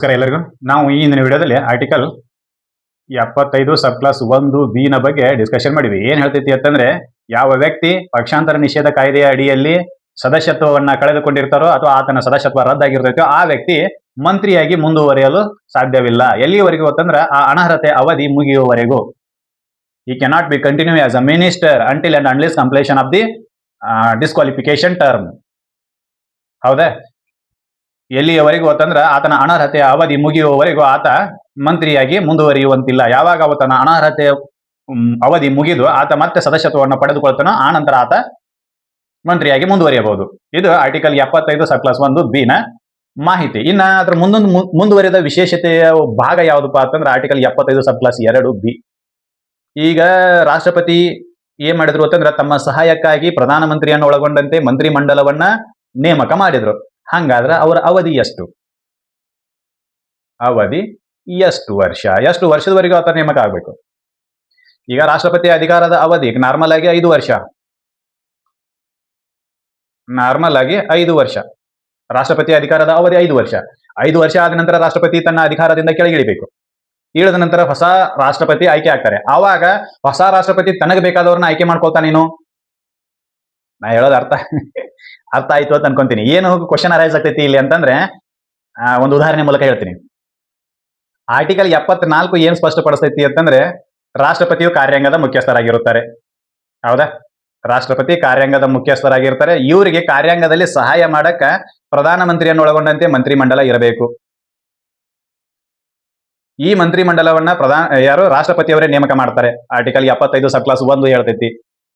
ನಮಸ್ಕಾರ ಎಲ್ಲರಿಗೂ. ನಾವು ಈ ಹಿಂದಿನ ವಿಡಿಯೋದಲ್ಲಿ ಆರ್ಟಿಕಲ್ 75 ಸಬ್ ಕ್ಲಾಸ್ 1B ನ ಬಗ್ಗೆ ಡಿಸ್ಕಷನ್ ಮಾಡಿದ್ವಿ. ಏನ್ ಹೇಳ್ತೈತಿ ಅಂತಂದ್ರೆ, ಯಾವ ವ್ಯಕ್ತಿ ಪಕ್ಷಾಂತರ ನಿಷೇಧ ಕಾಯ್ದೆಯ ಅಡಿಯಲ್ಲಿ ಸದಸ್ಯತ್ವವನ್ನ ಕಳೆದುಕೊಂಡಿರ್ತಾರೋ ಅಥವಾ ಆತನ ಸದಸ್ಯತ್ವ ರದ್ದಾಗಿರ್ತೈತೋ ಆ ವ್ಯಕ್ತಿ ಮಂತ್ರಿಯಾಗಿ ಮುಂದುವರಿಯಲು ಸಾಧ್ಯವಿಲ್ಲ. ಎಲ್ಲಿವರೆಗೂ ಅಂತಂದ್ರೆ ಆ ಅನರ್ಹತೆ ಅವಧಿ ಮುಗಿಯುವವರೆಗೂ. ಈ cannot be continue as a minister until and unless completion of the disqualification term. ಹೌದಾ? ಎಲ್ಲಿಯವರೆಗೂ ಅಂತಂದ್ರೆ ಆತನ ಅನರ್ಹತೆಯ ಅವಧಿ ಮುಗಿಯುವವರೆಗೂ ಆತ ಮಂತ್ರಿಯಾಗಿ ಮುಂದುವರಿಯುವಂತಿಲ್ಲ. ಯಾವಾಗ ಆತನ ಅನರ್ಹತೆಯ ಅವಧಿ ಮುಗಿದು ಆತ ಮತ್ತೆ ಸದಸ್ಯತ್ವವನ್ನು ಪಡೆದುಕೊಳ್ತಾನೋ ಆ ನಂತರ ಆತ ಮಂತ್ರಿಯಾಗಿ ಮುಂದುವರಿಯಬಹುದು. ಇದು ಆರ್ಟಿಕಲ್ 75 ಸಬ್ ಕ್ಲಾಸ್ 1B ನ ಮಾಹಿತಿ. ಇನ್ನ ಅದ್ರ ಮುಂದುವರಿದ ವಿಶೇಷತೆಯ ಭಾಗ ಯಾವುದಪ್ಪ ಅಂತಂದ್ರೆ ಆರ್ಟಿಕಲ್ 75 ಸಬ್ ಕ್ಲಾಸ್ 2B. ಈಗ ರಾಷ್ಟ್ರಪತಿ ಏನ್ ಮಾಡಿದ್ರು ಅಂತಂದ್ರೆ ತಮ್ಮ ಸಹಾಯಕ್ಕಾಗಿ ಪ್ರಧಾನಮಂತ್ರಿಯನ್ನು ಒಳಗೊಂಡಂತೆ ಮಂತ್ರಿ ಮಂಡಲವನ್ನ ನೇಮಕ ಮಾಡಿದ್ರು. ಹಂಗಾದ್ರೆ ಅವರ ಅವಧಿ ಎಷ್ಟು? ಅವಧಿ ಎಷ್ಟು ವರ್ಷ? ಎಷ್ಟು ವರ್ಷದವರೆಗೂ ಆತ ನೇಮಕ ಆಗ್ಬೇಕು? ಈಗ ರಾಷ್ಟ್ರಪತಿ ಅಧಿಕಾರದ ಅವಧಿ ನಾರ್ಮಲ್ ಆಗಿ 5 ವರ್ಷ. ನಾರ್ಮಲ್ ಆಗಿ 5 ವರ್ಷ ರಾಷ್ಟ್ರಪತಿ ಅಧಿಕಾರದ ಅವಧಿ 5 ವರ್ಷ. 5 ವರ್ಷ ಆದ ನಂತರ ರಾಷ್ಟ್ರಪತಿ ತನ್ನ ಅಧಿಕಾರದಿಂದ ಕೆಳಗಿಳಿಬೇಕು. ಇಳಿದ ನಂತರ ಹೊಸ ರಾಷ್ಟ್ರಪತಿ ಆಯ್ಕೆ ಆಗ್ತಾರೆ. ಆವಾಗ ಹೊಸ ರಾಷ್ಟ್ರಪತಿ ತನಗೆ ಬೇಕಾದವ್ರನ್ನ ಆಯ್ಕೆ ಮಾಡ್ಕೊಳ್ತಾನೇನು? ನಾ ಹೇಳೋದು ಅರ್ಥ ಆಯ್ತು ಅಂತ ಅನ್ಕೊಂತೀನಿ. ಏನು ಕ್ವಶನ್ ಅರೈಸ್ ಆಗ್ತೈತಿ ಇಲ್ಲಿ ಅಂತಂದ್ರೆ, ಒಂದು ಉದಾಹರಣೆ ಮೂಲಕ ಹೇಳ್ತೀನಿ. ಆರ್ಟಿಕಲ್ 74 ಏನ್ ಸ್ಪಷ್ಟಪಡಿಸ್ತೈತಿ ಅಂತಂದ್ರೆ, ರಾಷ್ಟ್ರಪತಿಯು ಕಾರ್ಯಾಂಗದ ಮುಖ್ಯಸ್ಥರಾಗಿರುತ್ತಾರೆ. ಹೌದಾ? ರಾಷ್ಟ್ರಪತಿ ಕಾರ್ಯಾಂಗದ ಮುಖ್ಯಸ್ಥರಾಗಿರ್ತಾರೆ. ಇವರಿಗೆ ಕಾರ್ಯಾಂಗದಲ್ಲಿ ಸಹಾಯ ಮಾಡಕ್ಕ ಪ್ರಧಾನಮಂತ್ರಿಯನ್ನು ಒಳಗೊಂಡಂತೆ ಮಂತ್ರಿಮಂಡಲ ಇರಬೇಕು. ಈ ಮಂತ್ರಿಮಂಡಲವನ್ನ ಯಾರು? ರಾಷ್ಟ್ರಪತಿಯವರೇ ನೇಮಕ ಮಾಡ್ತಾರೆ. Article 75 sub class 1 ಹೇಳ್ತೈತಿ.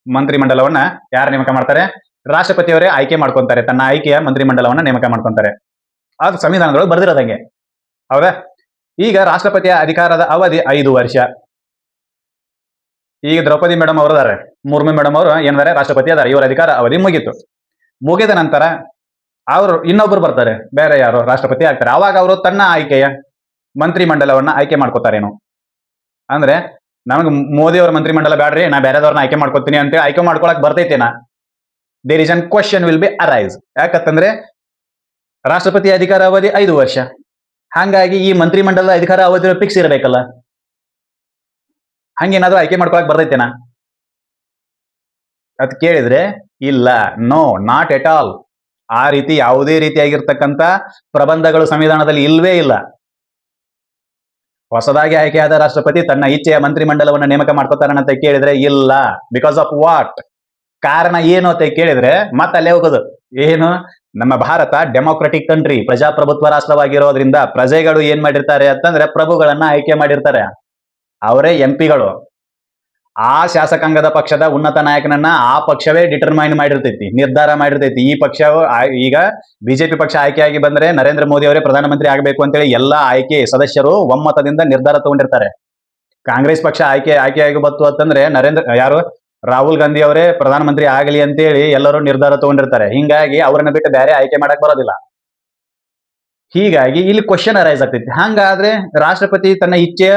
ಮಂತ್ರಿಮಂಡಲವನ್ನ ಯಾರು ನೇಮಕ ಮಾಡ್ತಾರೆ? ರಾಷ್ಟ್ರಪತಿಯವರೇ ಆಯ್ಕೆ ಮಾಡ್ಕೊಂತಾರೆ. ತನ್ನ ಆಯ್ಕೆಯ ಮಂತ್ರಿಮಂಡಲವನ್ನ ನೇಮಕ ಮಾಡ್ಕೊಂತಾರೆ. ಅದು ಸಂವಿಧಾನದೊಳಗೆ ಬರ್ದಿರೋದಂಗೆ. ಹೌದಾ? ಈಗ ರಾಷ್ಟ್ರಪತಿಯ ಅಧಿಕಾರದ ಅವಧಿ 5 ವರ್ಷ. ಈಗ ದ್ರೌಪದಿ ಮೇಡಮ್ ಅವರು ಅದಾರೆ, ಮುರ್ಮು ಮೇಡಮ್ ಅವರು ಏನಾರೆ ರಾಷ್ಟ್ರಪತಿ ಅದಾರೆ. ಇವರ ಅಧಿಕಾರ ಅವಧಿ ಮುಗೀತು. ಮುಗಿದ ನಂತರ ಅವರು ಇನ್ನೊಬ್ರು ಬರ್ತಾರೆ, ಬೇರೆ ಯಾರು ರಾಷ್ಟ್ರಪತಿ ಆಗ್ತಾರೆ. ಅವಾಗ ಅವರು ತನ್ನ ಆಯ್ಕೆಯ ಮಂತ್ರಿಮಂಡಲವನ್ನ ಆಯ್ಕೆ ಮಾಡ್ಕೋತಾರೇನು ಅಂದ್ರೆ, ನಮಗೆ ಮೋದಿ ಅವರ ಮಂತ್ರಿಮಂಡಲ ಬ್ಯಾಡ್ರಿ, ನಾ ಬೇರೆದವ್ರನ್ನ ಆಯ್ಕೆ ಮಾಡ್ಕೋತೀನಿ ಅಂತ ಆಯ್ಕೆ ಮಾಡ್ಕೊಳಕ್ ಬರ್ತೈತೇನಾ? There is an question will be arise. ಯಾಕಂತಂದ್ರೆ ರಾಷ್ಟ್ರಪತಿ ಅಧಿಕಾರ ಅವಧಿ 5 ವರ್ಷ. ಹಾಗಾಗಿ ಈ ಮಂತ್ರಿಮಂಡಲದ ಅಧಿಕಾರ ಅವಧಿ ಫಿಕ್ಸ್ ಇರಬೇಕಲ್ಲ. ಹಂಗೇನಾದ್ರೂ ಆಯ್ಕೆ ಮಾಡ್ಕೊಳಕ್ ಬರ್ತೈತೇನಾ ಅಂತ ಕೇಳಿದ್ರೆ ಇಲ್ಲ, ನೋ, ನಾಟ್ ಎಟ್ ಆಲ್. ಆ ರೀತಿ ಯಾವುದೇ ರೀತಿಯಾಗಿರ್ತಕ್ಕಂಥ ಪ್ರಬಂಧಗಳು ಸಂವಿಧಾನದಲ್ಲಿ ಇಲ್ವೇ ಇಲ್ಲ. ಹೊಸದಾಗಿ ಆಯ್ಕೆಯಾದ ರಾಷ್ಟ್ರಪತಿ ತನ್ನ ಇಚ್ಛೆಯ ಮಂತ್ರಿಮಂಡಲವನ್ನು ನೇಮಕ ಮಾಡ್ಕೋತಾರ ಅಂತ ಕೇಳಿದ್ರೆ ಇಲ್ಲ. Because of what? ಕಾರಣ ಏನು ಅಂತ ಕೇಳಿದ್ರೆ ಮತ್ತೆ ಅಲ್ಲೇ ಹೋಗೋದು. ಏನು? ನಮ್ಮ ಭಾರತ ಡೆಮೋಕ್ರೆಟಿಕ್ ಕಂಟ್ರಿ, ಪ್ರಜಾಪ್ರಭುತ್ವ ರಾಷ್ಟ್ರವಾಗಿರೋದ್ರಿಂದ ಪ್ರಜೆಗಳು ಏನ್ ಮಾಡಿರ್ತಾರೆ ಅಂತಂದ್ರೆ ಪ್ರಭುಗಳನ್ನ ಆಯ್ಕೆ ಮಾಡಿರ್ತಾರೆ. ಅವರೇ ಎಂಪಿಗಳು. ಆ ಶಾಸಕಾಂಗದ ಪಕ್ಷದ ಉನ್ನತ ನಾಯಕನನ್ನ ಆ ಪಕ್ಷವೇ ಡಿಟರ್ಮೈನ್ ಮಾಡಿರ್ತೈತಿ, ನಿರ್ಧಾರ ಮಾಡಿರ್ತೈತಿ. ಈ ಪಕ್ಷವು ಈಗ ಬಿಜೆಪಿ ಪಕ್ಷ ಆಯ್ಕೆಯಾಗಿ ಬಂದ್ರೆ ನರೇಂದ್ರ ಮೋದಿ ಅವರೇ ಪ್ರಧಾನಮಂತ್ರಿ ಆಗಬೇಕು ಅಂತೇಳಿ ಎಲ್ಲಾ ಆಯ್ಕೆ ಸದಸ್ಯರು ಒಮ್ಮತದಿಂದ ನಿರ್ಧಾರ ತಗೊಂಡಿರ್ತಾರೆ. ಕಾಂಗ್ರೆಸ್ ಪಕ್ಷ ಆಯ್ಕೆಯಾಗಿ ಬಂತು ಅಂತಂದ್ರೆ ಯಾರು? ರಾಹುಲ್ ಗಾಂಧಿ ಅವರೇ ಪ್ರಧಾನಮಂತ್ರಿ ಆಗಲಿ ಅಂತೇಳಿ ಎಲ್ಲರೂ ನಿರ್ಧಾರ ತಗೊಂಡಿರ್ತಾರೆ. ಹಿಂಗಾಗಿ ಅವರನ್ನ ಬಿಟ್ಟು ಬೇರೆ ಆಯ್ಕೆ ಮಾಡಕ್ ಬರೋದಿಲ್ಲ. ಹೀಗಾಗಿ ಇಲ್ಲಿ ಕ್ವಶನ್ ಅರೈಸ್ ಆಗ್ತೈತಿ. ಹಂಗಾದ್ರೆ ರಾಷ್ಟ್ರಪತಿ ತನ್ನ ಇಚ್ಛೆಯ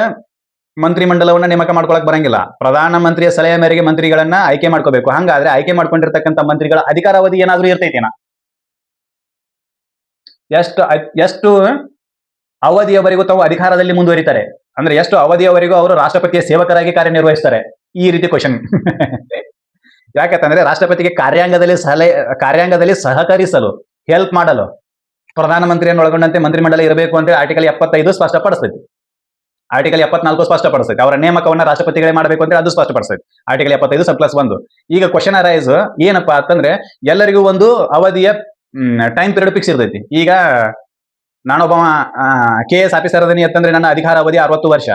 ಮಂತ್ರಿಮಂಡಲವನ್ನ ನೇಮಕ ಮಾಡ್ಕೊಳಕ್ ಬರಂಗಿಲ್ಲ. ಪ್ರಧಾನಮಂತ್ರಿಯ ಸಲಹೆ ಮೇರೆಗೆ ಮಂತ್ರಿಗಳನ್ನ ಆಯ್ಕೆ ಮಾಡ್ಕೋಬೇಕು. ಹಂಗಾದ್ರೆ ಆಯ್ಕೆ ಮಾಡ್ಕೊಂಡಿರ್ತಕ್ಕಂಥ ಮಂತ್ರಿಗಳ ಅಧಿಕಾರಾವಧಿ ಏನಾದ್ರೂ ಇರ್ತೈತೇನಾ? ಎಷ್ಟು ಅವಧಿಯವರೆಗೂ ತಾವು ಅಧಿಕಾರದಲ್ಲಿ ಮುಂದುವರಿತಾರೆ ಅಂದ್ರೆ ಎಷ್ಟು ಅವಧಿಯವರೆಗೂ ಅವರು ರಾಷ್ಟ್ರಪತಿಯ ಸೇವಕರಾಗಿ ಕಾರ್ಯನಿರ್ವಹಿಸ್ತಾರೆ? ಈ ರೀತಿ ಕ್ವಶನ್. ಯಾಕಂತಂದ್ರೆ ರಾಷ್ಟ್ರಪತಿಗೆ ಕಾರ್ಯಾಂಗದಲ್ಲಿ ಸಹಕರಿಸಲು, ಹೆಲ್ಪ್ ಮಾಡಲು ಪ್ರಧಾನಮಂತ್ರಿಯನ್ನು ಒಳಗೊಂಡಂತೆ ಮಂತ್ರಿಮಂಡಲ ಇರಬೇಕು ಅಂತ ಆರ್ಟಿಕಲ್ 75 ಸ್ಪಷ್ಟಪಡಿಸ್ತೈತಿ. ಆರ್ಟಿಕಲ್ 74 ಸ್ಪಷ್ಟಪಡಿಸ್ತೈತಿ. ಅವರ ನೇಮಕವನ್ನ ರಾಷ್ಟ್ರಪತಿಗಳೇ ಮಾಡಬೇಕು ಅಂತ ಅದು ಸ್ಪಷ್ಟಪಡಿಸ್ತೈತಿ. Article 75 sub class 1. ಈಗ ಕ್ವಶನ್ ಅರೈಸ್ ಏನಪ್ಪಾ ಅಂತಂದ್ರೆ, ಎಲ್ಲರಿಗೂ ಒಂದು ಅವಧಿಯ ಟೈಮ್ ಪೀರಿಯಡ್ ಫಿಕ್ಸ್ ಇರ್ತೈತಿ. ಈಗ ನಾನೊಬ್ಬ KS ಆಫೀಸರ್ ಅದೀನಿ ಅಂತಂದ್ರೆ ನನ್ನ ಅಧಿಕಾರ ಅವಧಿ 60 ವರ್ಷ.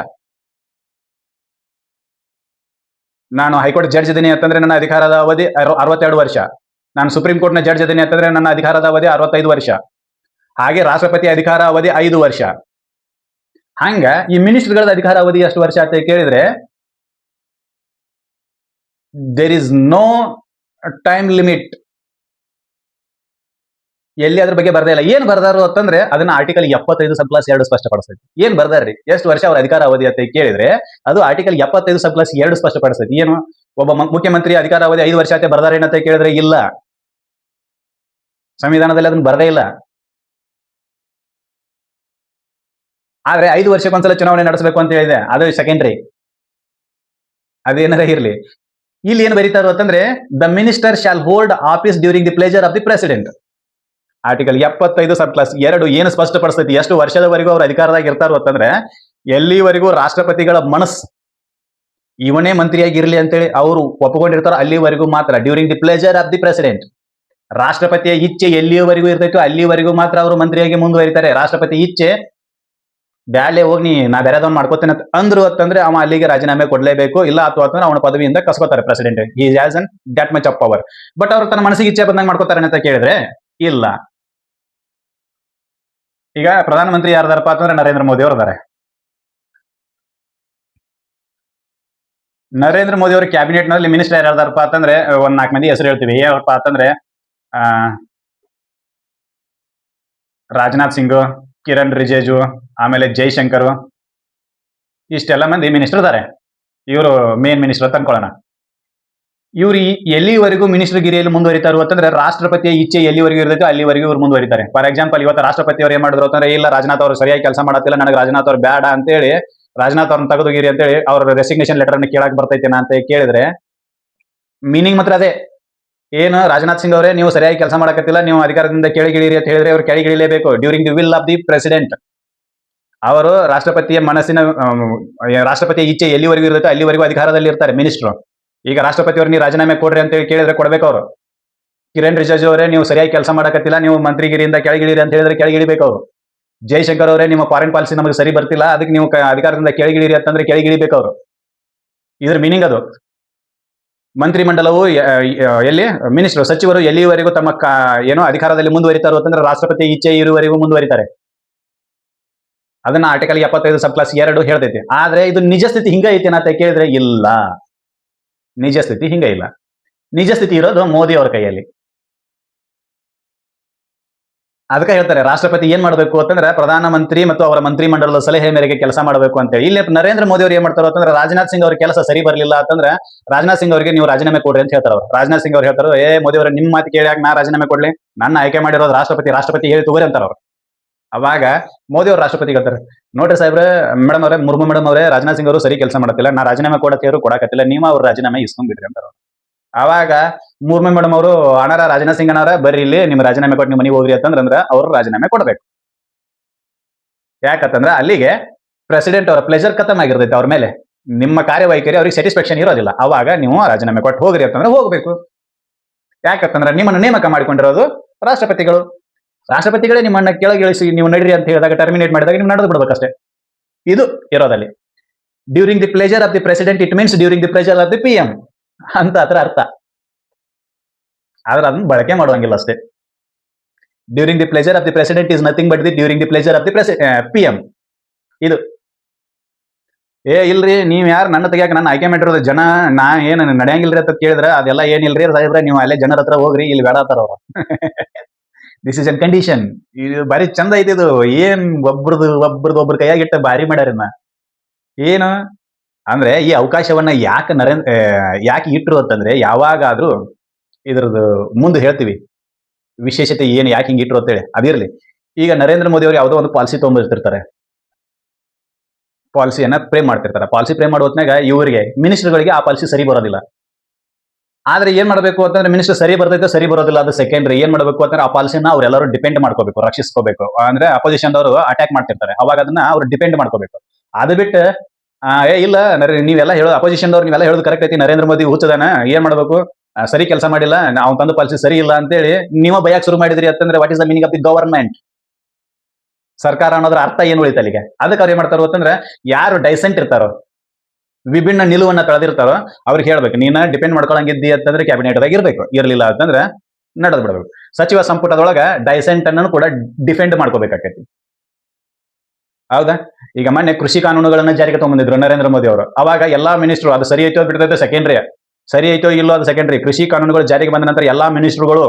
ನಾನು ಹೈಕೋರ್ಟ್ ಜಡ್ಜ್ ಇದೀನಿ ಅಂತಂದ್ರೆ ನನ್ನ ಅಧಿಕಾರದ ಅವಧಿ 62 ವರ್ಷ. ನಾನು ಸುಪ್ರೀಂ ಕೋರ್ಟ್ ನ ಜಡ್ಜ್ ಇದೀನಿ ಅಂತಂದ್ರೆ ನನ್ನ ಅಧಿಕಾರದ ಅವಧಿ 65 ವರ್ಷ. ಹಾಗೆ ರಾಷ್ಟ್ರಪತಿ ಅಧಿಕಾರ ಅವಧಿ 5 ವರ್ಷ. ಹಂಗ ಈ ಮಿನಿಸ್ಟರ್ಗಳ ಅಧಿಕಾರ ಅವಧಿ ಎಷ್ಟು ವರ್ಷ ಅಂತ ಕೇಳಿದ್ರೆ there is no time limit. ಎಲ್ಲಿ ಅದ್ರ ಬಗ್ಗೆ ಬರ್ದೇ ಇಲ್ಲ. ಏನ್ ಬರ್ದಾರು ಅಂತಂದ್ರೆ ಅದನ್ನ ಆರ್ಟಿಕಲ್ 75 ಸಬ್ ಕ್ಲಾಸ್ 2 ಸ್ಪಷ್ಟಪಡಿಸ್ತೈತಿ. ಏನ್ ಬರ್ದಾರ್ರಿ? ಎಷ್ಟು ವರ್ಷ ಅವ್ರ ಅಧಿಕಾರ ಅವಧಿ ಅಂತ ಕೇಳಿದ್ರೆ ಅದು ಆರ್ಟಿಕಲ್ 75 ಸಬ್ ಕ್ಲಾಸ್ 2 ಸ್ಪಷ್ಟಪಡಿಸ್ತೈತಿ. ಏನು? ಒಬ್ಬ ಮುಖ್ಯಮಂತ್ರಿ ಅಧಿಕಾರ ಅವಧಿ 5 ವರ್ಷ ಅಂತ ಬರ್ದಾರೇನಂತ ಕೇಳಿದ್ರೆ ಇಲ್ಲ, ಸಂವಿಧಾನದಲ್ಲಿ ಅದನ್ನ ಬರ್ದೇ ಇಲ್ಲ. ಆದ್ರೆ 5 ವರ್ಷಕ್ಕೊಂದ್ಸಲ ಚುನಾವಣೆ ನಡೆಸಬೇಕು ಅಂತ ಹೇಳಿದೆ, ಅದು ಸೆಕೆಂಡ್ರಿ, ಅದೇನಾರ ಇರ್ಲಿ. ಇಲ್ಲಿ ಏನು ಬರೀತಾರೋ ಅಂತಂದ್ರೆ the minister shall hold office during the pleasure of the president. Article 75 sub clause 2 ಏನು ಸ್ಪಷ್ಟಪಡಿಸ್ತೈತಿ, ಎಷ್ಟು ವರ್ಷದವರೆಗೂ ಅವ್ರು ಅಧಿಕಾರದಾಗ ಇರ್ತಾರೋ ಅಂತಂದ್ರೆ ಎಲ್ಲಿವರೆಗೂ ರಾಷ್ಟ್ರಪತಿಗಳ ಮನಸ್ಸು ಇವನೇ ಮಂತ್ರಿಯಾಗಿರ್ಲಿ ಅಂತೇಳಿ ಅವರು ಒಪ್ಪಿಕೊಂಡಿರ್ತಾರೋ ಅಲ್ಲಿವರೆಗೂ ಮಾತ್ರ, during the pleasure of the president. ರಾಷ್ಟ್ರಪತಿಯ ಇಚ್ಛೆ ಎಲ್ಲಿಯವರೆಗೂ ಇರ್ತೈತೋ ಅಲ್ಲಿವರೆಗೂ ಮಾತ್ರ ಅವರು ಮಂತ್ರಿಯಾಗಿ ಮುಂದುವರಿತಾರೆ. ರಾಷ್ಟ್ರಪತಿ ಇಚ್ಛೆ ಬ್ಯಾಲೆ ಹೋಗಿ ನಾ ಬೇರೆದವ್ನು ಮಾಡ್ಕೋತೇನೆ ಅಂದ್ರು ಅಂತಂದ್ರೆ ಅವ ಅಲ್ಲಿಗೆ ರಾಜೀನಾಮೆ ಕೊಡ್ಲೇಬೇಕು, ಇಲ್ಲ ಅಥವಾ ಅಂತಂದ್ರೆ ಅವನ ಪದವಿಯಿಂದ ಕಸ್ಕೋತಾರೆ president. He has an that much of power. But ಅವ್ರು ತನ್ನ ಮನಸ್ಸಿಗೆ ಇಚ್ಛೆ ಬಂದಂಗೆ ಮಾಡ್ಕೋತಾರೆ ಅಂತ ಕೇಳಿದ್ರೆ ಇಲ್ಲ. ಈಗ ಪ್ರಧಾನಮಂತ್ರಿ ಯಾರದಾರಪ್ಪ ಅಂತಂದ್ರೆ ನರೇಂದ್ರ ಮೋದಿ ಅವರು ಅದಾರೆ. ನರೇಂದ್ರ ಮೋದಿ ಅವರ ಕ್ಯಾಬಿನೆಟ್ ನಲ್ಲಿ ಮಿನಿಸ್ಟರ್ ಯಾರದಾರಪ್ಪ ಅಂತಂದ್ರೆ ಒಂದ್ 4 ಮಂದಿ ಹೆಸರು ಹೇಳ್ತೀವಿ. ಏನಪ್ಪ ಅಂತಂದ್ರೆ ರಾಜನಾಥ್ ಸಿಂಗ್, ಕಿರಣ್ ರಿಜಿಜು, ಆಮೇಲೆ ಜೈಶಂಕರ್, ಇಷ್ಟೆಲ್ಲ ಮಂದಿ ಮಿನಿಸ್ಟರ್ ಇದಾರೆ. ಇವರು ಮೇನ್ ಮಿನಿಸ್ಟರ್ ಅಂತ ಅನ್ಕೊಳ್ಳೋಣ. ಇವ್ರು ಎಲ್ಲಿವರೆಗೂ ಮಿನಿಸ್ಟರ್ ಗಿರಿಯಲ್ಲಿ ಮುಂದುವರಿತಾರು ಅಂತಂದ್ರೆ ರಾಷ್ಟ್ರಪತಿಯ ಇಚ್ಛೆ ಎಲ್ಲಿವರೆಗೂ ಇರ್ತೈತೋ ಅಲ್ಲಿವರೆಗೂ ಇವ್ರು ಮುಂದುವರಿತಾರೆ. ಫಾರ್ ಎಕ್ಸಾಂಪಲ್, ಇವತ್ತು ರಾಷ್ಟ್ರಪತಿ ಅವ್ರು ಏನ್ ಮಾಡಿದ್ರು ಅಂತಂದ್ರೆ ಇಲ್ಲ ರಾಜನಾಥ್ ಅವರು ಸರಿಯಾಗಿ ಕೆಲಸ ಮಾಡತ್ತಿಲ್ಲ, ನನಗೆ ರಾಜನಾಥ್ ಅವ್ರು ಬೇಡ ಅಂತೇಳಿ ರಾಜನಾಥ್ ಅವ್ರನ್ನ ತೆಗೆದುಗಿರಿ ಅಂತೇಳಿ ಅವ್ರ ರೆಸಿಗ್ನೇಷನ್ ಲೆಟರ್ ಅನ್ನು ಕೇಳಕ್ ಬರ್ತೈತೇನಾ ಅಂತ ಕೇಳಿದ್ರೆ ಮೀನಿಂಗ್ ಮಾತ್ರ ಅದೇ. ಏನು ರಾಜನಾಥ್ ಸಿಂಗ್ ಅವರೇ ನೀವು ಸರಿಯಾಗಿ ಕೆಲಸ ಮಾಡಕತ್ತಿಲ್ಲ, ನೀವು ಅಧಿಕಾರದಿಂದ ಕೆಳಗಿಳಿರಿ ಅಂತ ಹೇಳಿದ್ರೆ ಅವ್ರು ಕೆಳಗಿಳಿಲೇಬೇಕು. During the will of the president. ಅವರು ರಾಷ್ಟ್ರಪತಿಯ ಮನಸ್ಸಿನ ರಾಷ್ಟ್ರಪತಿಯ ಇಚ್ಛೆ ಎಲ್ಲಿವರೆಗೂ ಇರುತ್ತೋ ಅಲ್ಲಿವರೆಗೂ ಅಧಿಕಾರದಲ್ಲಿ ಇರ್ತಾರೆ ಮಿನಿಸ್ಟರ್. ಈಗ ರಾಷ್ಟ್ರಪತಿ ಅವ್ರು ನೀವು ರಾಜೀನಾಮೆ ಕೊಡ್ರಿ ಅಂತ ಹೇಳಿ ಕೇಳಿದ್ರೆ ಕೊಡ್ಬೇಕು ಅವರು. ಕಿರಣ್ ರಿಜಿಜು ಅವರೇ ನೀವು ಸರಿಯಾಗಿ ಕೆಲಸ ಮಾಡಕತ್ತಿಲ್ಲ, ನೀವು ಮಂತ್ರಿಗಿರಿಯಿಂದ ಕೆಳಗಿಳಿರಿ ಅಂತ ಹೇಳಿದ್ರೆ ಕೆಳಗಿಳಿಬೇಕು ಅವರು. ಜೈಶಂಕರ್ ಅವರೇ ನಿಮ್ಮ ಫಾರಿನ್ ಪಾಲಿಸಿ ನಮಗೆ ಸರಿ ಬರ್ತಿಲ್ಲ, ಅದಕ್ಕೆ ನೀವು ಅಧಿಕಾರದಿಂದ ಕೆಳಗಿಳಿರಿ ಅಂತಂದ್ರೆ ಕೆಳಗಿಳಿಬೇಕು ಅವರು. ಇದ್ರ ಮೀನಿಂಗ್ ಅದು. ಮಂತ್ರಿಮಂಡಲವು ಎಲ್ಲಿ ಮಿನಿಸ್ಟರ್ ಸಚಿವರು ಎಲ್ಲಿವರೆಗೂ ತಮ್ಮ ಏನೋ ಅಧಿಕಾರದಲ್ಲಿ ಮುಂದುವರಿತಾರೋ ಅಂತಂದ್ರೆ ರಾಷ್ಟ್ರಪತಿ ಇಚ್ಛೆ ಇರುವವರೆಗೂ ಮುಂದುವರಿತಾರೆ. ಅದನ್ನ ಆರ್ಟಿಕಲ್ 75 ಸಬ್ ಕ್ಲಾಸ್ 2 ಹೇಳ್ತೈತಿ. ಆದ್ರೆ ಇದು ನಿಜ ಸ್ಥಿತಿ ಹಿಂಗ ಐತಿ ಅಂತ ಕೇಳಿದ್ರೆ ಇಲ್ಲ, ನಿಜ ಸ್ಥಿತಿ ಹಿಂಗ ಇಲ್ಲ. ನಿಜ ಸ್ಥಿತಿ ಇರೋದು ಮೋದಿ ಅವರ ಕೈಯಲ್ಲಿ. ಅದಕ್ಕೆ ಹೇಳ್ತಾರೆ ರಾಷ್ಟ್ರಪತಿ ಏನ್ ಮಾಡಬೇಕು ಅಂತಂದ್ರೆ ಪ್ರಧಾನಮಂತ್ರಿ ಮತ್ತು ಅವರ ಮಂತ್ರಿ ಮಂಡಲದ ಸಲಹೆ ಮೇರೆಗೆ ಕೆಲಸ ಮಾಡಬೇಕು ಅಂತ ಹೇಳಿ. ಇಲ್ಲಿ ನರೇಂದ್ರ ಮೋದಿ ಅವರು ಏನ್ ಮಾಡ್ತಾರೋ ಅಂತಂದ್ರೆ ರಾಜನಾಥ್ ಸಿಂಗ್ ಅವ್ರ ಕೆಲಸ ಸರಿ ಬರಲಿಲ್ಲ ಅಂತಂದ್ರೆ ರಾಜನಾಥ್ ಸಿಂಗ್ ಅವರಿಗೆ ನೀವು ರಾಜೀನಾಮೆ ಕೊಡ್ರಿ ಅಂತ ಹೇಳ್ತಾರೆ. ರಾಜನಾಥ್ ಸಿಂಗ್ ಅವ್ರು ಹೇಳ್ತಾರೆ ಮೋದಿ ಅವರ ನಿಮ್ಮ ಮಾತು ಕೇಳಿಯಾಗ ನಾ ರಾಜೀನಾಮೆ ಕೊಡ್ಲಿ, ನನ್ನ ಆಯ್ಕೆ ಮಾಡಿರೋದು ರಾಷ್ಟ್ರಪತಿ ಹೇಳಿ ತಗೋರಿ ಅಂತಾರ ಅವ್ರು. ಅವಾಗ ಮೋದಿ ಅವರು ರಾಷ್ಟ್ರಪತಿ ಹೇಳ್ತಾರೆ ನೋಡ್ರಿ ಸಾಹೇಬ್ರೆ, ಮೇಡಮ್ ಅವರೇ, ಮುರ್ಮು ಮೇಡಮ್ ಅವರೇ, ರಾಜನಾಥ್ ಸಿಂಗ್ ಅವರು ಸರಿ ಕೆಲಸ ಮಾಡತ್ತಿಲ್ಲ, ನಾ ರಾಜೀನಾಮೆ ಕೊಡಕತ್ತಿಲ್ಲ, ನೀವು ಅವ್ರ ರಾಜೀನಾಮೆ ಇಸ್ಕೊಂಡ್ಬಿಡ್ರಿ ಅಂತಾರ. ಅವಾಗ ಮುರ್ಮು ಮೇಡಮ್ ಅವರು ಅಣ್ಣಾರ ರಾಜನಾಥ್ ಸಿಂಗ್ ಅಣ್ಣಾರ ಬರ್ರಿ ಇಲ್ಲಿ ನಿಮ್ಮ ರಾಜೀನಾಮೆ ಕೊಟ್ಟು ನಿಮ್ಮ ಮನೆಗೆ ಹೋಗ್ರಿ ಅಂತಂದ್ರೆ ಅವರು ರಾಜೀನಾಮೆ ಕೊಡಬೇಕು. ಯಾಕಂತಂದ್ರೆ ಅಲ್ಲಿಗೆ ಪ್ರೆಸಿಡೆಂಟ್ ಅವರ ಪ್ಲೆಜರ್ ಖತಮ್ ಆಗಿರ್ತೈತೆ ಅವ್ರ ಮೇಲೆ, ನಿಮ್ಮ ಕಾರ್ಯವೈಖರಿ ಅವ್ರಿಗೆ ಸ್ಯಾಟಿಸ್ಫ್ಯಾಕ್ಷನ್ ಇರೋದಿಲ್ಲ. ಅವಾಗ ನೀವು ರಾಜೀನಾಮೆ ಕೊಟ್ಟು ಹೋಗ್ರಿ ಅಂತಂದ್ರೆ ಹೋಗ್ಬೇಕು. ಯಾಕಂತಂದ್ರೆ ನಿಮ್ಮನ್ನು ನೇಮಕ ಮಾಡಿಕೊಂಡಿರೋದು ರಾಷ್ಟ್ರಪತಿಗಳು. ರಾಷ್ಟ್ರಪತಿಗಳೇ ನಿಮ್ಮನ್ನ ಕೆಳಗಿಳಿಸಿ ನೀವು ನಡೀರಿ ಅಂತ ಹೇಳಿದಾಗ ಟರ್ಮಿನೇಟ್ ಮಾಡಿದಾಗ ನೀವು ನಡೆದು ಬಿಡ್ಬೇಕಷ್ಟೇ. ಇದು ಇರೋದಲ್ಲಿ during the pleasure of the president it means during the pleasure of the PM ಅಂತ ಅದರ ಅರ್ಥ. ಆದ್ರೆ ಅದನ್ನ ಬಳಕೆ ಮಾಡುವಂಗಿಲ್ಲ ಅಷ್ಟೇ. During the pleasure of the president is nothing but the during the pleasure of the PM. ಇದು ಇಲ್ರಿ ನೀವ್ ಯಾರು ನನ್ನ ತೆಗಿಯಾಕ ನನ್ನ ಆಯ್ಕೆ ಮಾಡಿರೋದು ಜನ, ನಾ ಏನ್ ನಡೆಯಂಗಿಲ್ರಿ ಅಂತ ಕೇಳಿದ್ರೆ ಅದೆಲ್ಲ ಏನಿಲ್ರಿ ಸಾಹೇಬ್ರೆ, ನೀವು ಅಲ್ಲೇ ಜನರ ಹತ್ರ ಹೋಗ್ರಿ, ಇಲ್ಲಿ ಬೇಡ ಅಂತಾರ ಅವ್ರು. This is N condition. ಇದು ಬಾರಿ ಚಂದ ಐತಿ ಇದು. ಏನ್ ಒಬ್ರದ್ದು ಕೈಯಾಗಿಟ್ಟ ಬಾರಿ ಮಾಡ್ಯಾರನ್ನ. ಏನು ಅಂದ್ರೆ ಈ ಅವಕಾಶವನ್ನ ಯಾಕೆ ಇಟ್ರು ಅಂತಂದ್ರೆ ಯಾವಾಗಾದ್ರೂ ಇದ್ರದ್ದು ಮುಂದೆ ಹೇಳ್ತೀವಿ ವಿಶೇಷತೆ ಏನು, ಯಾಕೆ ಹಿಂಗೆ ಇಟ್ರು ಅಂತೇಳಿ. ಅದಿರ್ಲಿ. ಈಗ ನರೇಂದ್ರ ಮೋದಿ ಅವರು ಯಾವುದೋ ಒಂದು ಪಾಲಿಸಿ ತೊಗೊಂಡಿರ್ತಿರ್ತಾರೆ, ಪಾಲಿಸಿಯನ್ನ ಫ್ರೇಮ್ ಮಾಡ್ತಿರ್ತಾರೆ. ಪಾಲಿಸಿ ಫ್ರೇಮ್ ಮಾಡೋ ಹೊತ್ನಾಗ ಇವರಿಗೆ ಮಿನಿಸ್ಟರ್ಗಳಿಗೆ ಆ ಪಾಲಿಸಿ ಸರಿ ಬರೋದಿಲ್ಲ. ಆದ್ರೆ ಏನ್ ಮಾಡಬೇಕು ಅಂತಂದ್ರೆ ಮಿನಿಸ್ಟರ್ ಸರಿ ಬರ್ತೈತೆ ಸರಿ ಬರೋದಿಲ್ಲ ಅದು ಸೆಕೆಂಡ್ರಿ. ಏನ್ ಮಾಡಬೇಕು ಅಂತಂದ್ರೆ ಆ ಪಾಲಿಸಿನ ಅವ್ರೆಲ್ಲರೂ ಡಿಪೆಂಡ್ ಮಾಡ್ಕೋಬೇಕು, ರಕ್ಷಿಸ್ಕೋಬೇಕು. ಅಂದ್ರೆ ಅಪೋಸಿಷನ್ ಅವರು ಅಟ್ಯಾಕ್ ಮಾಡ್ತಿರ್ತಾರೆ, ಅವಾಗ ಅದನ್ನ ಅವ್ರು ಡಿಪೆಂಡ್ ಮಾಡ್ಕೋಬೇಕು. ಅದು ಬಿಟ್ಟು ಇಲ್ಲ ನೀವೆಲ್ಲ ಹೇಳೋದು ಅಪೋಸಿಷನ್ ಅವ್ರು ನೀವೆಲ್ಲ ಹೇಳೋದು ಕರೆಕ್ಟ್ ಐತಿ, ನರೇಂದ್ರ ಮೋದಿ ಹುಚ್ಚದಾನ, ಏನ್ ಮಾಡಬೇಕು ಸರಿ ಕೆಲಸ ಮಾಡಿಲ್ಲ, ನಾವು ತಂದು ಪಾಲಿಸಿ ಸರಿ ಇಲ್ಲ ಅಂತೇಳಿ ನೀವು ಬಯಕ್ ಶುರು ಮಾಡಿದ್ರಿ ಅಂತಂದ್ರೆ what is the meaning of the government? ಸರ್ಕಾರ ಅನ್ನೋದ್ರ ಅರ್ಥ ಏನು ಉಳಿತ ಅಲ್ಲಿಗೆ? ಅದಕ್ಕೆ ಅವ್ರು ಏನ್ ಮಾಡ್ತಾರೋ ಅಂತಂದ್ರೆ ಯಾರು ಡೈಸೆಂಟ್ ಇರ್ತಾರೋ, ವಿಭಿನ್ನ ನಿಲುವನ್ನ ತಳೆದಿರ್ತಾರೋ ಅವ್ರಿಗೆ ಹೇಳ್ಬೇಕು ನೀನ ಡಿಪೆಂಡ್ ಮಾಡ್ಕೊಳಂಗಿದ್ದಿ ಅಂತಂದ್ರೆ ಕ್ಯಾಬಿನೆಟ್ದಾಗ ಇರ್ಬೇಕು, ಇರ್ಲಿಲ್ಲ ಅಂತಂದ್ರೆ ನಡೆದ್ ಬಿಡಬೇಕು. ಸಚಿವ ಸಂಪುಟದೊಳಗ ಡೈಸೆಂಟ್ ಅನ್ನು ಕೂಡ ಡಿಫೆಂಡ್ ಮಾಡ್ಕೋಬೇಕಾಕೈತಿ. ಹೌದಾ? ಈಗ ಮೊನ್ನೆ ಕೃಷಿ ಕಾನೂನುಗಳನ್ನ ಜಾರಿಗೆ ತಗೊಂಡ್ಬಂದಿದ್ರು ನರೇಂದ್ರ ಮೋದಿ ಅವರು. ಅವಾಗ ಎಲ್ಲಾ ಮಿನಿಸ್ಟ್ರು ಅದು ಸರಿ ಐತೋ ಬಿಡ್ತೈತೆ ಸೆಕೆಂಡ್ರಿ, ಸರಿ ಐತೋ ಇಲ್ಲೋ ಅದು ಸೆಕೆಂಡ್ರಿ. ಕೃಷಿ ಕಾನೂನುಗಳು ಜಾರಿಗೆ ಬಂದ ನಂತರ ಎಲ್ಲಾ ಮಿನಿಸ್ಟ್ರುಗಳು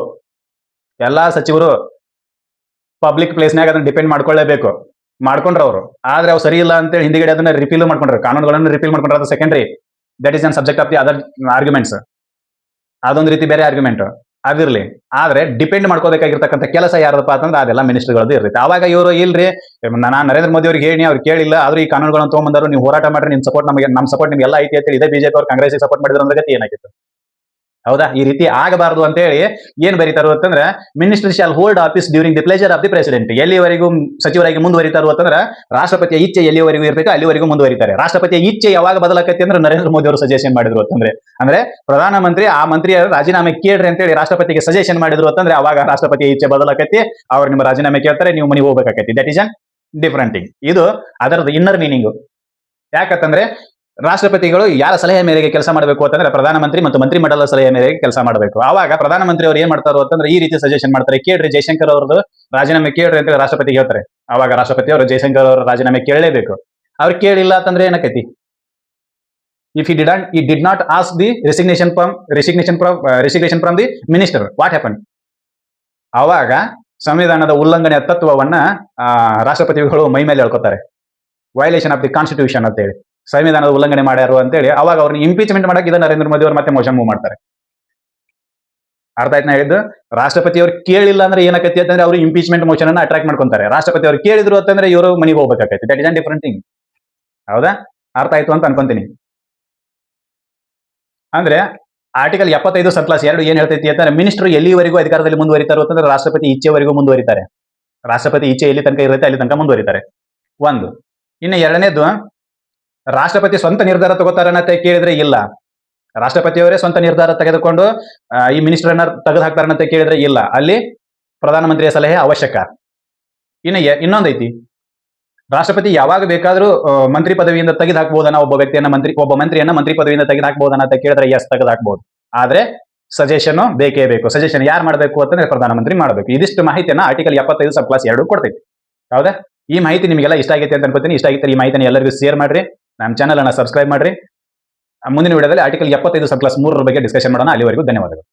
ಎಲ್ಲಾ ಸಚಿವರು ಪಬ್ಲಿಕ್ ಪ್ಲೇಸ್ನಾಗ ಅದನ್ನ ಡಿಪೆಂಡ್ ಮಾಡ್ಕೊಳ್ಳೇಬೇಕು, ಮಾಡ್ಕೊಂಡ್ರ ಅವರು. ಆದ್ರೆ ಅವ್ರು ಸರಿ ಇಲ್ಲ ಅಂತೇಳಿ ಹಿಂದಿಗಡೆ ಅದನ್ನ ರಿಪೀಲ್ ಮಾಡ್ಕೊಂಡ್ರೆ, ಕಾನೂನುಗಳನ್ನು ರಿಪೀಲ್ ಮಾಡ್ಕೊಂಡ್ರೆ ಅದು secondary. That is an subject of the other arguments. ಅದೊಂದು ರೀತಿ ಬೇರೆ ಆರ್ಗ್ಯುಮೆಂಟ್. ಅದಿರ್ಲಿ. ಆದ್ರೆ ಡಿಪೆಂಡ್ ಮಾಡ್ಕೋಬೇಕಾಗಿರ್ತಕ್ಕಂಥ ಕೆಲಸ ಯಾರದಪ್ಪ ಅಂತಂದ್ರೆ ಅದೆಲ್ಲ ಮಿನಿಸ್ಟರ್ಗಳದ್ದು ಇರ್ತೈತೆ. ಅವಾಗ ಇವರು ಇಲ್ರಿ, ನಾನು ನರೇಂದ್ರ ಮೋದಿ ಅವ್ರಿಗೆ ಹೇಳಿ ಅವ್ರು ಕೇಳಿಲ್ಲ, ಆದ್ರೂ ಈ ಕಾನೂನುಗಳನ್ನು ತಗೊಂಡ್ಬಂದರು, ನೀವು ಹೋರಾಟ ಮಾಡ್ರಿ, ನಿಮ್ ಸಪೋರ್ಟ್ ನಮ್ಮ ಸಪೋರ್ಟ್ ನಿಮ್ಗೆಲ್ಲ ಐತಿ ಅಂತೇಳಿ ಇದೇ ಬಿಜೆಪಿ ಅವ್ರು ಕಾಂಗ್ರೆಸ್ ಸಪೋರ್ಟ್ ಮಾಡಿದ್ರು ಅಂದ್ರೆ ಗತಿ ಏನಾಗಿತ್ತು? ಹೌದಾ? ಈ ರೀತಿ ಆಗಬಾರದು ಅಂತ ಹೇಳಿ ಏನ್ ಬರೀತಾರು ಅಂತಂದ್ರೆ, minister shall hold office during the pleasure of the president. ಎಲ್ಲಿವರೆಗೂ ಸಚಿವರಾಗಿ ಮುಂದುವರಿತಾರು ಅಂತಂದ್ರೆ, ರಾಷ್ಟ್ರಪತಿಯ ಇಚ್ಛೆ ಎಲ್ಲಿವರೆಗೂ ಇರ್ತೈತೆ ಅಲ್ಲಿವರೆಗೂ ಮುಂದುವರಿತಾರೆ. ರಾಷ್ಟ್ರಪತಿಯ ಇಚ್ಛೆ ಯಾವಾಗ ಬದಲಾಕತಿ ಅಂದ್ರೆ ನರೇಂದ್ರ ಮೋದಿ ಅವರು ಸಜೆಷನ್ ಮಾಡಿದ್ರು ಅಂದ್ರೆ ಪ್ರಧಾನಮಂತ್ರಿ ಆ ಮಂತ್ರಿಯ ರಾಜೀನಾಮೆ ಕೇಳ್ರಿ ಅಂತೇಳಿ ರಾಷ್ಟ್ರಪತಿಗೆ ಸಜೆಷನ್ ಮಾಡಿದ್ರು ಅಂತಂದ್ರೆ ಅವಾಗ ರಾಷ್ಟ್ರಪತಿಯ ಇಚ್ಛೆ ಬದಲಾಕತಿ, ಅವ್ರು ನಿಮ್ಮ ರಾಜೀನಾಮೆ ಕೇಳ್ತಾರೆ, ನೀವು ಮನೆಗೆ ಹೋಗ್ಬೇಕಾಕತಿ. That is an different thing. ಇದು ಅದರದ್ದು ಇನ್ನರ್ ಮೀನಿಂಗ್. ಯಾಕಂತಂದ್ರೆ ರಾಷ್ಟ್ರಪತಿಗಳು ಯಾರ ಸಲಹೆ ಮೇರೆಗೆ ಕೆಲಸ ಮಾಡಬೇಕು ಅಂತಂದ್ರೆ ಪ್ರಧಾನಮಂತ್ರಿ ಮತ್ತು ಮಂತ್ರಿಮಂಡಲದ ಸಲಹೆ ಮೇರೆಗೆ ಕೆಲಸ ಮಾಡಬೇಕು. ಆವಾಗ ಪ್ರಧಾನಮಂತ್ರಿ ಅವರು ಏನ್ ಮಾಡ್ತಾರೋ ಅಂತಂದ್ರೆ ಈ ರೀತಿ ಸಜೆಷನ್ ಮಾಡ್ತಾರೆ, ಕೇಳ್ರಿ ಜಯಶಂಕರ್ ಅವ್ರದ್ದು ರಾಜೀನಾಮೆ ಕೇಳ್ರಿ ಅಂತ ರಾಷ್ಟ್ರಪತಿಗೆ ಹೇಳ್ತಾರೆ. ಅವಾಗ ರಾಷ್ಟ್ರಪತಿ ಅವರು ಜಯಶಂಕರ್ ಅವರ ರಾಜೀನಾಮೆ ಕೇಳಲೇಬೇಕು. ಅವ್ರು ಕೇಳಿಲ್ಲ ಅಂತಂದ್ರೆ ಏನಕೈತಿ? If he did not ask the resignation from the minister, what happened? ಅವಾಗ ಸಂವಿಧಾನದ ಉಲ್ಲಂಘನೆಯ ತತ್ವವನ್ನ ರಾಷ್ಟ್ರಪತಿಗಳು ಮೈ ಮೇಲೆ ಹೇಳ್ಕೊತಾರೆ. ವೈಲೇಷನ್ ಆಫ್ ದಿ ಕಾನ್ಸ್ಟಿಟ್ಯೂಷನ್ ಅಂತ ಹೇಳಿ, ಸಂವಿಧಾನದ ಉಲ್ಲಂಘನೆ ಮಾಡ್ಯಾರು ಅಂತೇಳಿ ಅವಾಗ ಅವ್ರನ್ನ ಇಂಪೀಚ್ಮೆಂಟ್ ಮಾಡಕ್ಕೆ ಇದ ನರೇಂದ್ರ ಮೋದಿ ಅವರು ಮತ್ತೆ ಮೋಷನ್ ಮೂವ್ ಮಾಡ್ತಾರೆ. ಅರ್ಥ ಆಯ್ತು ನಾ ಹೇಳಿದ್ದು? ರಾಷ್ಟ್ರಪತಿ ಅವ್ರು ಕೇಳಿಲ್ಲ ಅಂದ್ರೆ ಏನಕತಿ ಅಂತಂದ್ರೆ ಅವರು ಇಂಪೀಚ್ಮೆಂಟ್ ಮೋಷನ್ ಅನ್ನ ಅಟ್ರಾಕ್ಟ್ ಮಾಡ್ಕೊಂತಾರೆ. ರಾಷ್ಟ್ರಪತಿ ಅವ್ರು ಕೇಳಿದ್ರು ಅಂತಂದ್ರೆ ಇವರು ಮನೆಗೆ ಹೋಗ್ಬೇಕಾಗೈತಿ. That is an different thing. ಹೌದಾ? ಅರ್ಥ ಆಯ್ತು ಅಂತ ಅನ್ಕೊಂತೀನಿ. ಅಂದ್ರೆ ಆರ್ಟಿಕಲ್ 75 ಸಬ್ ಕ್ಲಾಸ್ 2 ಏನ್ ಹೇಳ್ತೈತಿ ಅಂತಂದ್ರೆ, ಮಿನಿಸ್ಟರ್ ಎಲ್ಲಿವರೆಗೂ ಅಧಿಕಾರದಲ್ಲಿ ಮುಂದುವರಿತಾರೋ ಅಂತಂದ್ರೆ ರಾಷ್ಟ್ರಪತಿ ಇಚ್ಛೆವರೆಗೂ ಮುಂದುವರಿತಾರೆ. ರಾಷ್ಟ್ರಪತಿ ಇಚ್ಛೆ ಎಲ್ಲಿ ತನಕ ಇರುತ್ತೆ ಅಲ್ಲಿ ತನಕ ಮುಂದುವರಿತಾರೆ. ಒಂದು. ಇನ್ನು ಎರಡನೇದು, ರಾಷ್ಟ್ರಪತಿ ಸ್ವಂತ ನಿರ್ಧಾರ ತಗೋತಾರನ್ನತ್ತೆ ಕೇಳಿದ್ರೆ ಇಲ್ಲ. ರಾಷ್ಟ್ರಪತಿಯವರೇ ಸ್ವಂತ ನಿರ್ಧಾರ ತೆಗೆದುಕೊಂಡು ಈ ಮಿನಿಸ್ಟರ್ ಅನ್ನ ತೆಗೆದು ಹಾಕ್ತಾರನ್ನತ್ತೆ ಕೇಳಿದ್ರೆ ಇಲ್ಲ. ಅಲ್ಲಿ ಪ್ರಧಾನಮಂತ್ರಿಯ ಸಲಹೆ ಅವಶ್ಯಕ. ಇನ್ನು ಇನ್ನೊಂದೈತಿ, ರಾಷ್ಟ್ರಪತಿ ಯಾವಾಗ ಬೇಕಾದ್ರೂ ಮಂತ್ರಿ ಪದವಿಯಿಂದ ತೆಗೆದು ಹಾಕ್ಬೋದನ್ನ ಒಬ್ಬ ಮಂತ್ರಿಯನ್ನ ಮಂತ್ರಿ ಪದವಿಯಿಂದ ತೆಗೆದು ಹಾಕ್ಬೋದನ್ನ ಅಂತ ಕೇಳಿದ್ರೆ ಎಸ್, ತೆಗೆದು ಹಾಕ್ಬಹುದು. ಆದ್ರೆ ಸಜೆಷನ್ ಬೇಕೇ ಬೇಕು. ಸಜೆಷನ್ ಯಾರು ಮಾಡಬೇಕು ಅಂತಂದ್ರೆ ಪ್ರಧಾನಮಂತ್ರಿ ಮಾಡಬೇಕು. ಇದಿಷ್ಟು ಮಾಹಿತಿಯನ್ನ ಆರ್ಟಿಕಲ್ 75 ಸಬ್ ಕ್ಲಾಸ್ 2 ಕೊಡ್ತೈತಿ. ಹೌದಾ? ಈ ಮಾಹಿತಿ ನಿಮಗೆಲ್ಲ ಇಷ್ಟ ಆಗೈತೆ ಅಂತ ಅನ್ಕೋತೀನಿ. ಇಷ್ಟ ಆಗಿದ್ರೆ ಈ ಮಾಹಿತಿನ ಎಲ್ಲರಿಗೂ ಶೇರ್ ಮಾಡ್ರಿ, ನಮ್ಮ ಚಾನಲ್ ಅನ್ನ ಸಬ್ಸ್ಕ್ರೈಬ್ ಮಾಡ್ರಿ. ಮುಂದಿನ ವಿಡಿಯೋದಲ್ಲಿ ಆರ್ಟಿಕಲ್ 75 ಸಬ್ ಕ್ಲಾಸ್ 3 ಬಗ್ಗೆ ಡಿಸ್ಕಷನ್ ಮಾಡೋಣ. ಅಲ್ಲಿವರೆಗೂ ಧನ್ಯವಾದಗಳು.